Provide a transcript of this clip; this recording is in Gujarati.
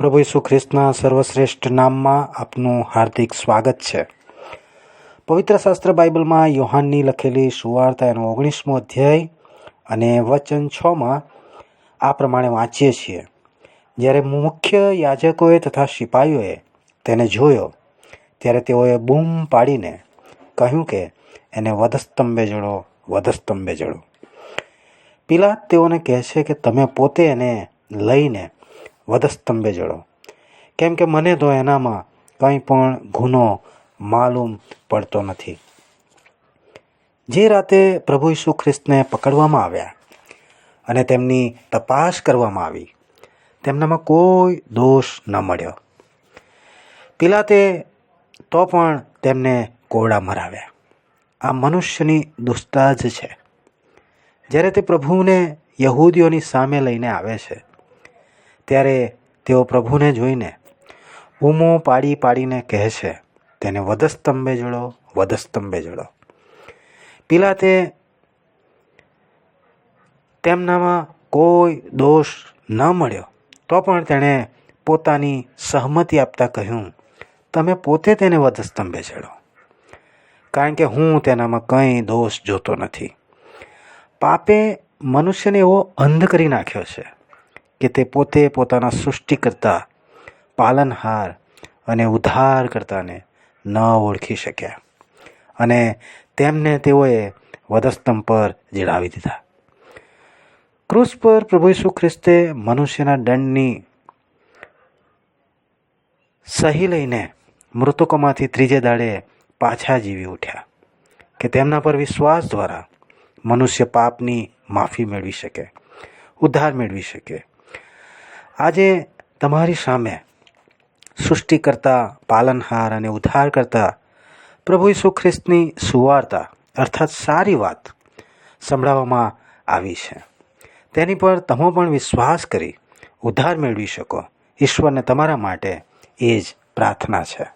પ્રભુ ઈસુ ખ્રિસ્તના સર્વશ્રેષ્ઠ નામમાં આપનું હાર્દિક સ્વાગત છે. પવિત્ર શાસ્ત્ર બાઇબલમાં યોહાનની લખેલી સુવાર્તા એનો 19મો અધ્યાય અને વચન 6માં આ પ્રમાણે વાંચીએ છીએ. જ્યારે મુખ્ય યાજકોએ તથા સિપાહીઓએ તેને જોયો ત્યારે તેઓએ બૂમ પાડીને કહ્યું કે એને વધસ્તંભે જડો, વધસ્તંભે જડો. પિલાત તેઓને કહે છે કે તમે પોતે એને લઈને વધસ્તંભે જડો, કેમ કે મને તો એનામાં કંઈ પણ ગુનો માલુમ પડતો નથી. જે રાતે પ્રભુ ઈસુ ખ્રિસ્તને પકડવામાં આવ્યા અને તેમની તપાસ કરવામાં આવી, તેમનામાં કોઈ દોષ ન મળ્યો. પિલાતે તો પણ તેમને કોરડા મરાવ્યા. આ મનુષ્યની દુષ્ટતા જ છે. જ્યારે તે પ્રભુને યહૂદીઓની સામે લઈને આવે છે ત્યારે તેઓ પ્રભુને જોઈને બૂમો પાડી પાડીને કહે છે, તેને વધસ્તંભે જડો, વધસ્તંભે જડો. પિલાતે તેમનામાં કોઈ દોષ ન મળ્યો તો પણ તેણે પોતાની સહમતિ આપતા કહ્યું, તમે પોતે તેને વધસ્તંભે જડો, કારણ કે હું તેનામાં કંઈ દોષ જોતો નથી. પાપે મનુષ્યને એવો અંધ કરી નાખ્યો છે કે તે પોતે પોતાના સૃષ્ટિકર્તા, પાલનહાર અને ઉદ્ધારકર્તાને ન ઓળખી શક્યા અને તેમને તેઓએ વધસ્તંભ પર જડાવી દીધા. ક્રૂસ પર પ્રભુ ઈસુ ખ્રિસ્તે મનુષ્યના દંડની સહી લઈને મૃતકોમાંથી ત્રીજે દાડે પાછા જીવી ઉઠ્યા કે તેમના પર વિશ્વાસ દ્વારા મનુષ્ય પાપની માફી મેળવી શકે, ઉદ્ધાર મેળવી શકે. આજે તમારી સામે સૃષ્ટિકર્તા, પાલનહાર અને ઉદ્ધારકર્તા પ્રભુ ઈસુ ખ્રિસ્તની સુવાર્તા અર્થાત સારી વાત સંભળાવવામાં આવી છે. તેની પર તમે પણ વિશ્વાસ કરી ઉદ્ધાર મેળવી શકો. ઈશ્વરને તમારા માટે એ જ પ્રાર્થના છે.